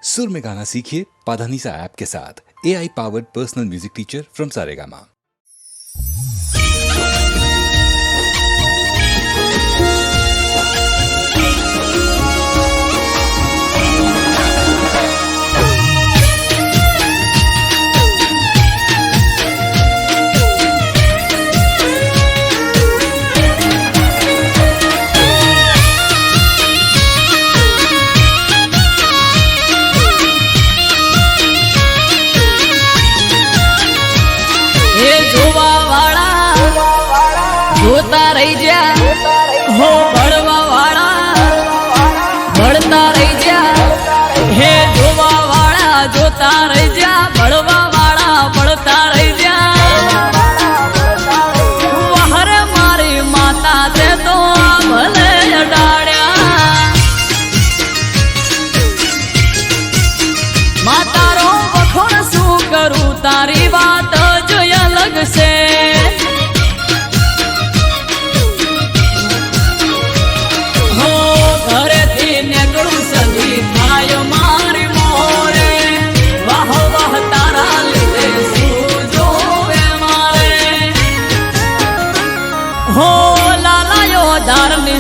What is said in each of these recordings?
सुर में गाना सीखिए पाधानीसा ऐप के साथ। AI powered personal music teacher from Saregama. જોતા રહી જા હો ભણવા વાળા ભણતા રહી જા હે જોવા વાળા જોતા રહી જા ભણવા વાળા ભણતા રહી જા વહરે મારી માતા તે તો ભલે અડાડ્યા માતારો વખોણ શું કરું તારી વાત જ અલગ છે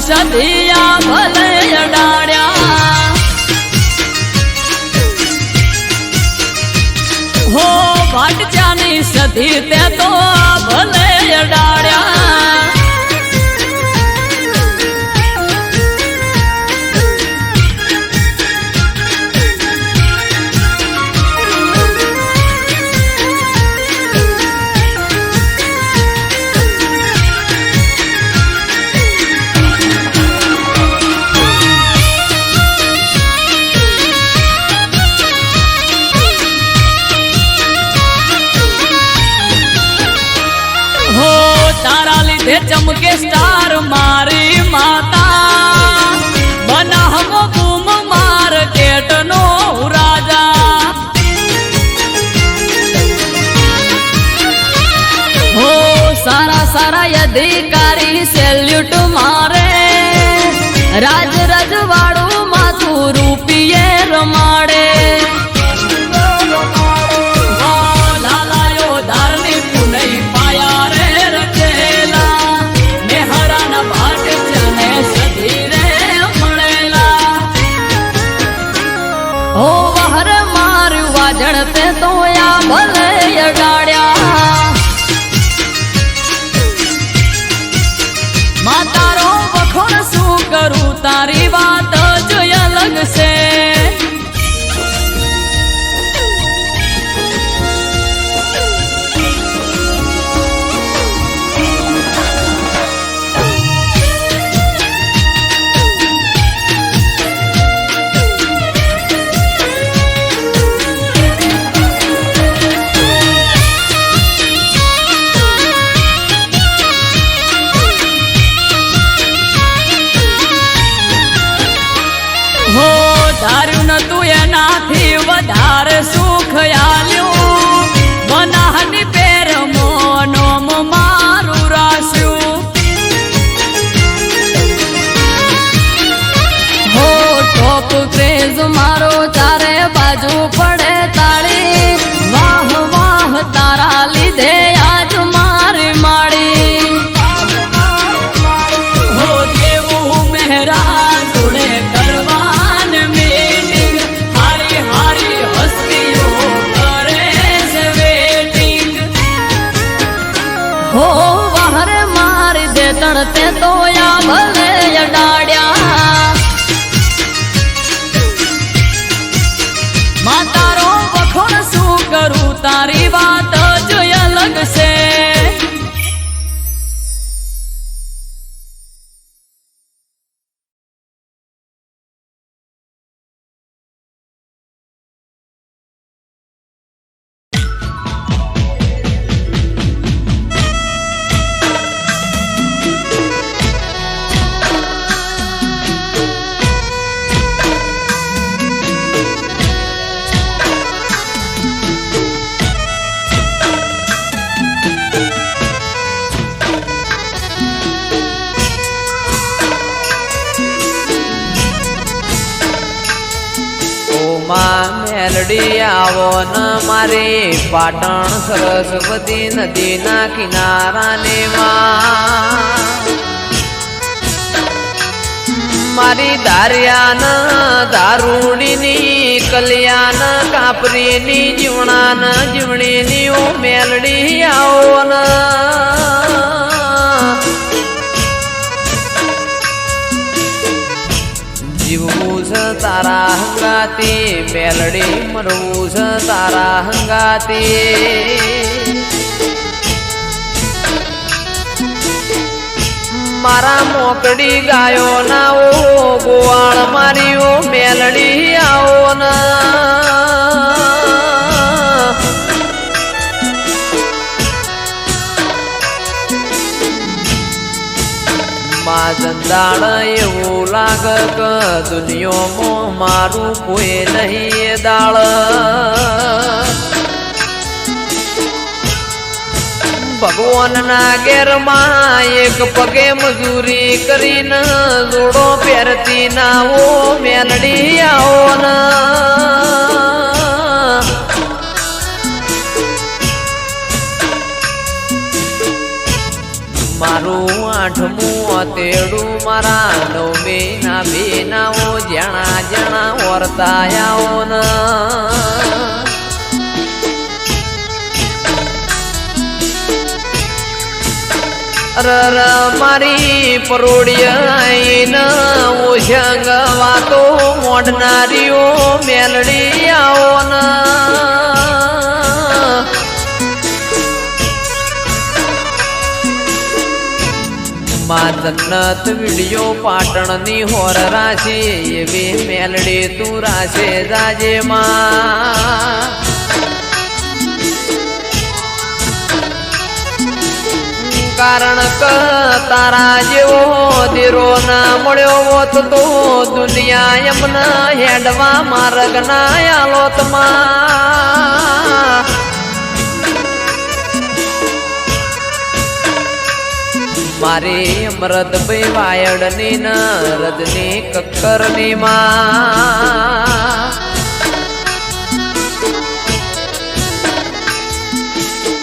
સદિયા ભલે અડાડ્યા હો ભાટજાની સદી તે તો ભલે અડાડ્યા चमके स्टार मारी माता बना हम बूम मार्केट नो राजा हो सारा सारा अधिकारी सेल्यूट मारे राज रजवाड़ू माथू रूपिये रमाड़े જણતે તો યા ભલે અડાડ્યા માતારો વખોણ શું કરું તારી વાત જ અલગ છે ધાર્યું નતું એનાથી વધારે સુખ આલ્યું બનાહની પેર મોનોમ મારું રાસ્યું હો ટોપ ક્રેઝ મારો ચારે બાજુ પડે તાળી વાહ વાહ તારા લીધે આજ મારી માળી હો દેવું મહેરા જોડે કરવા हो वहरे मारी दे तड़ते तो या भले अडाड्या मातारो वखोण शू करूं तारी बात जो अलग से માં મેલડી આવો ન મારી પાટણ સરસ્વતી નદીના કિનારાને માં મારી દારિયાન દારૂડીની કલ્યાણ કાપરીની જીવણાન જીવણીની ઓ મેલડી આવો ન જીવવું છે તારા હંગાતી મેલડી મરવું છે તારા હંગાતી મારા મોકડી ગાયો ના ઓ ગોવાળ મારી ઓ મેલડી આવો ના જંદાળ એવું લાગ કે દુનિયામાં મારું કોઈ નહીં દાળ ભગવાનના ઘેરમાં એક પગે મજૂરી કરીને જોડો પહેરતી ના ઓ મેલડી આવો ના મારું આઠમું તેડું મારા નવમી ના બેનાઓ જણા જણા વર્તાયાઓ ના રર મારી પરોડિયા ઓશંગ વાતો મોઢનારીઓ મેલડી આવો ના માં જન્નત વિડિયો પાટણની હોર રાશી એવી મેલડી તું રાશે જાજે માં કારણ કે તારા જેવો દીરો ના મળ્યો હોત તો દુનિયા એમના હેડવા માર્ગ ના આલોત માં મારી અમરત ભાઈ વાયડની ન રજની કક્કરની માં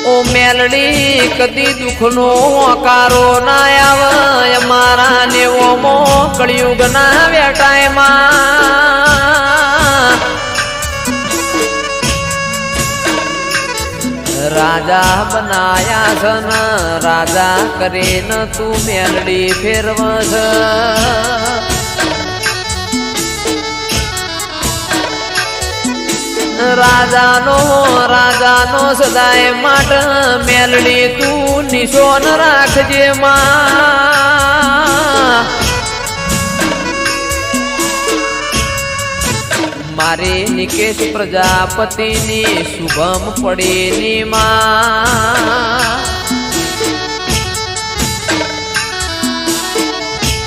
ઓ મેલડી કદી દુઃખનો હોકારો ના આવે મારા નેવો મો કળિયુગ ના વેટાય માં રાજા બનાયા છે ન રાજા કરીને તું મેલડી ફેરવસ રાજાનો સદાય માટ મેલડી તું નિશોન રાખજે માં મારી નિકેશ પ્રજાપતિની શુભમ પડીની માં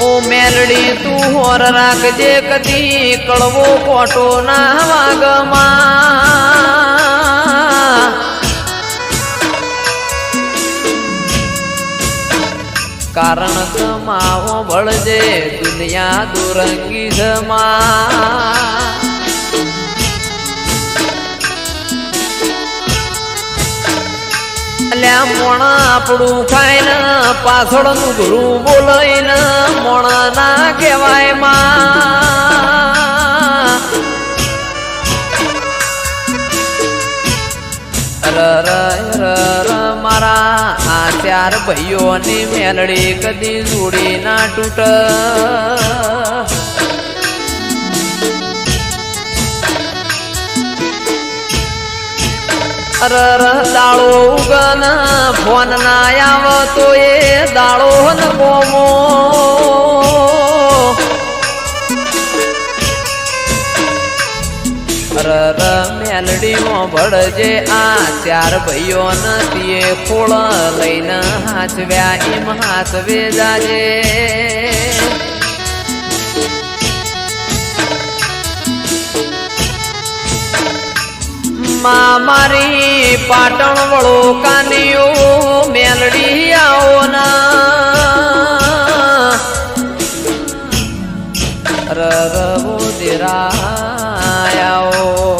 ઓ મેલડી તું હોર રાખજે કદી કળવો કોટો ના વાગમાં કારણ કમાવો બળજે દુનિયા દુરંગી જમા અલ્યા મોણા આપણું ખાઈને પાછળનું ઘરું બોલાઈને મોણા ના કહેવાય માં મારા આ ચાર ભાઈઓની મેલડી કદી જોડી ના તૂટ દાળો ઉગન ફોન ના આવતો એ દાળો ન કોમો મેલડીમાં ભળજે આ ચાર ભાઈઓ નથી ખોળ લઈને હાચવ્યા એમ હાચવે જાજે મારી પાટણ વળો કાનીઓ મેલડી આવો ના રવો દેરા આવો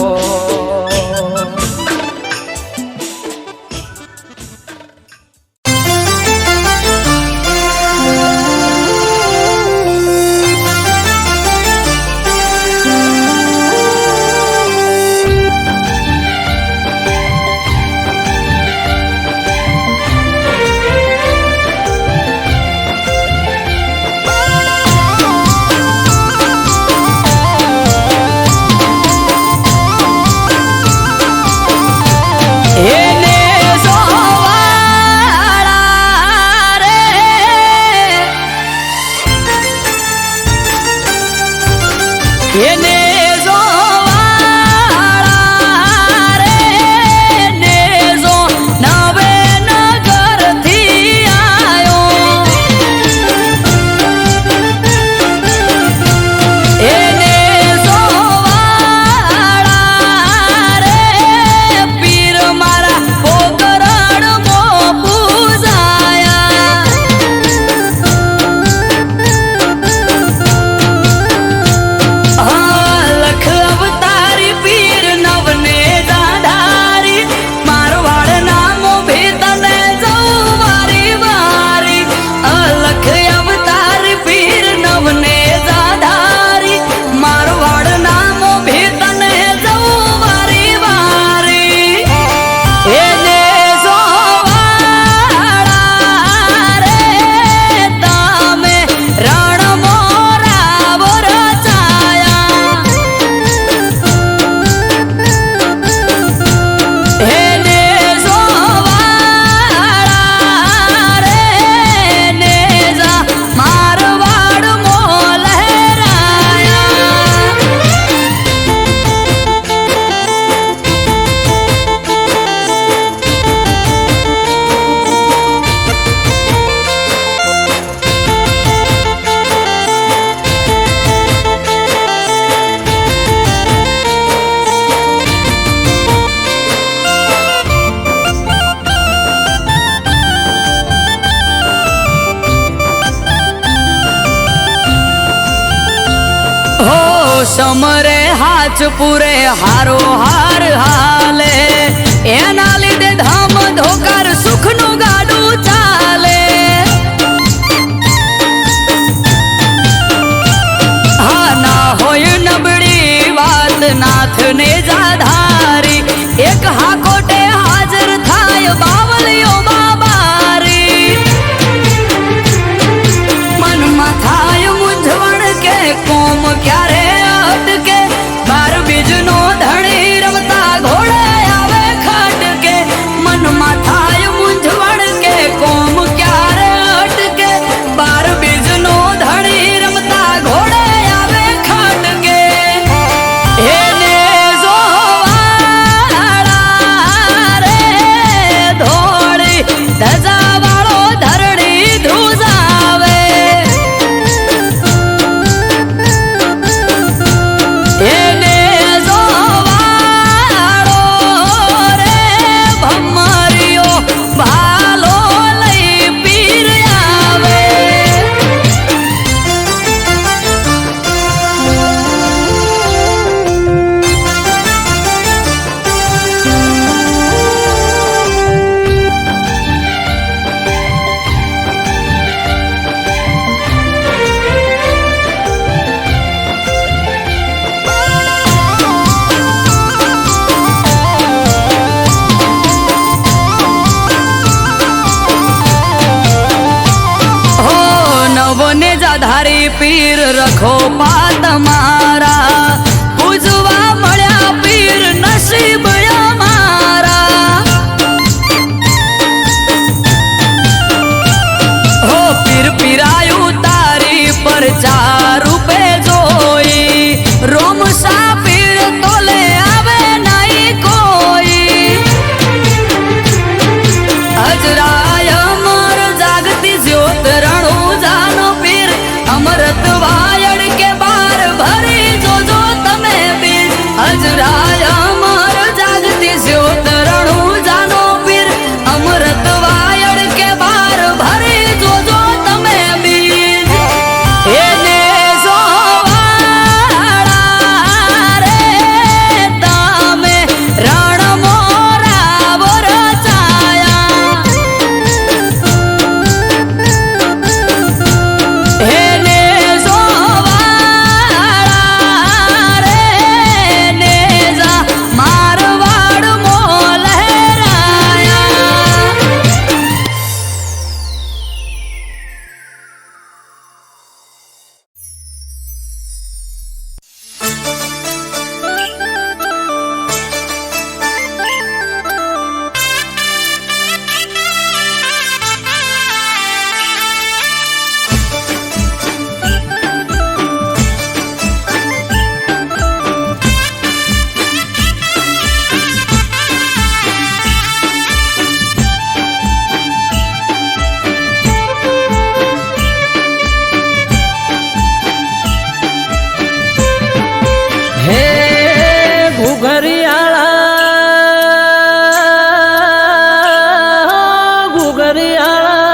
સમરે હાચ પૂરે હારો હાર હાલે એના લીધે ધામ ધોકાર સુખનું ગાડું ચાલે હા ના હોય નબળી વાત નાથને જાધારી એક હાકોટે હાજર થાય બાવલીઓ બાબારી મનમાં થાય મૂંઝવણ કે કોમ ક્યારે અટકે બાર બીજનો ધણી રમતા ઘોડે આવે ખટકે મનમાં થાય મૂંઝવણ કે કોમ ક્યારે અટકે બાર બીજનો ધણી રમતા ઘોડે આવે ખટકે એને જોવાળા રે ધોળી ધજાવાળો ધરણી ધ્રુજાવે એને જોવાળો રે ભમરિયો ભાલો લઈ પીર આવે હો નવને જાધારી પીર રખો પાત મારા પૂજવા મળ્યા પીર નસીબ અમારા હો પીર પીરાયું તારી પર ચાર રૂપે જોઈ રોમસા પીર તોલે આવે નહીં કોઈ અજરાય અમર જાગતી જ્યોત રણું જાનો પીર અમરત વાયડ કે બાર ભરી જોજો તમે પીર અજરાય અમર જાગતી જ્યોત રણું જાનો પીર અમરત વાયડ કે બાર ભરી જોજો તમે પીર એને જોવાળા રે તમે રણ મોરા વરસાયા એને જોવાળા રે નેજા મારવાડ મો લહેરાયા હે ઘુઘરિયાળા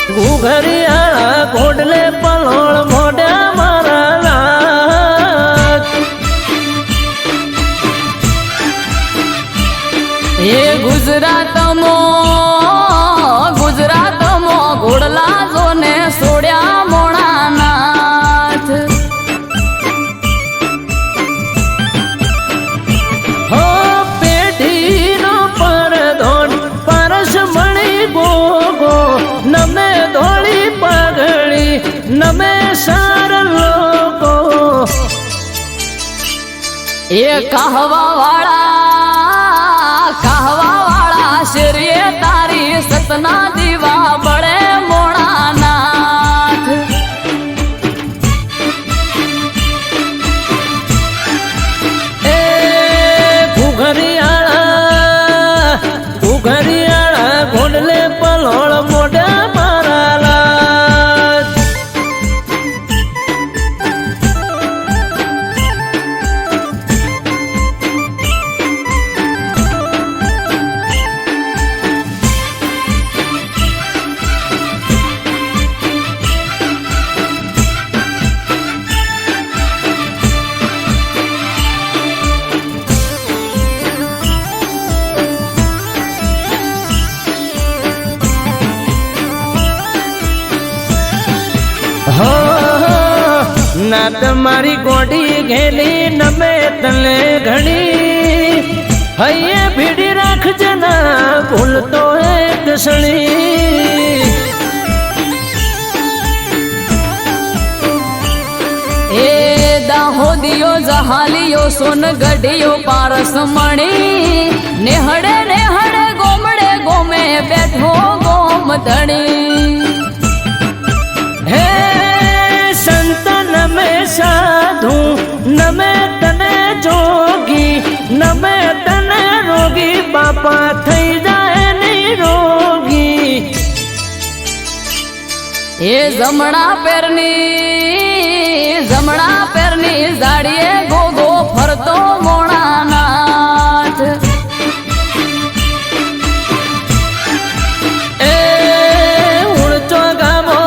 ઘુઘરિયાળા ઘોડલે પલોળ મોઢા મારા નાથ એ ગુજરાતમાં ઘોડલા જોને સોડ્યા મોણા નાથ હો પેઢીનો પરધોન પરસ મણી ગોગો નમે ધોળી પગડી નમે સાર લોકો એ કહવા વાળા શેરીએ તારી સતના દીવા બળે મોણા નાથ એ ઘુઘરિયાળા ઘોડલે પલોળ મોઢા મારા લાજ ના તમારી ગોડી ઘેલી નમે તને ઘણી હૈયે ભીડી રાખજે ના ભૂલતો એક સણી એ દાહોદિયો જહાલિયો સોનગઢિયો પારસ મણી નેહડે નેહડે ગોમડે ગોમે બેઠો ગોમ ધણી હે સંત નમે સાધુ નમે તને જોગી નમે તને રોગી બાપા થઈ જાય નિરોગી એ જમણા પેરની ઝાડીએ ગોગો ફરતો મોણાનાથ એ ઉણચો ગામો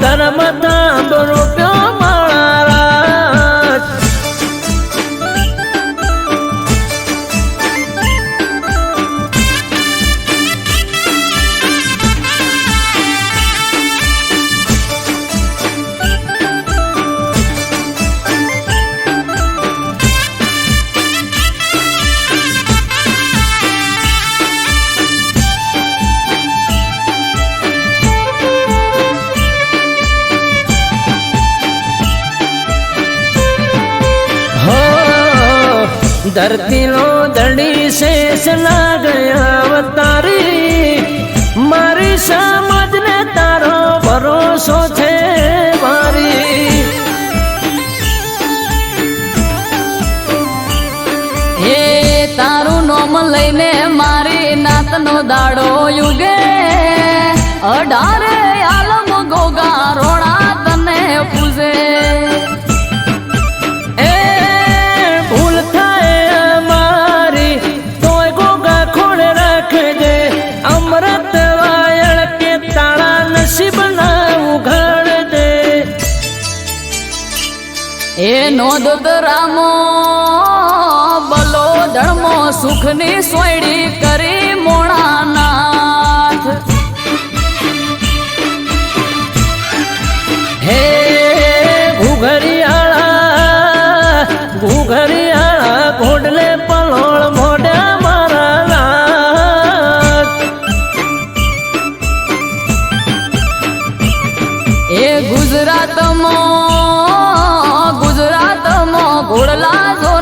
ધર્મ ધામ રૂપ્યો માળા धरती लो दड़ी शेष ना गया अवतारी मारी समझ ने तारो भरोसो थे मारी હે તારું નોમ લઈને મારી નાતનો દાડો યુગે 18 આલમ ગોગા રોણા તને પૂજે એ ભૂલ થાય અમારી તોય ગોગા ખોડે રાખજે અમૃત વાયળ કે તાળા નસીબ ના ઉઘાડજે એ નોંધ રામો બલો ધર્મો સુખની સોયડી કરી મોણાનાથ હે ઘુઘરિયાળા ઘોડલે પલોળ મોઢા મારા લાગ એ ગુજરાતમાં ઘોડલા જો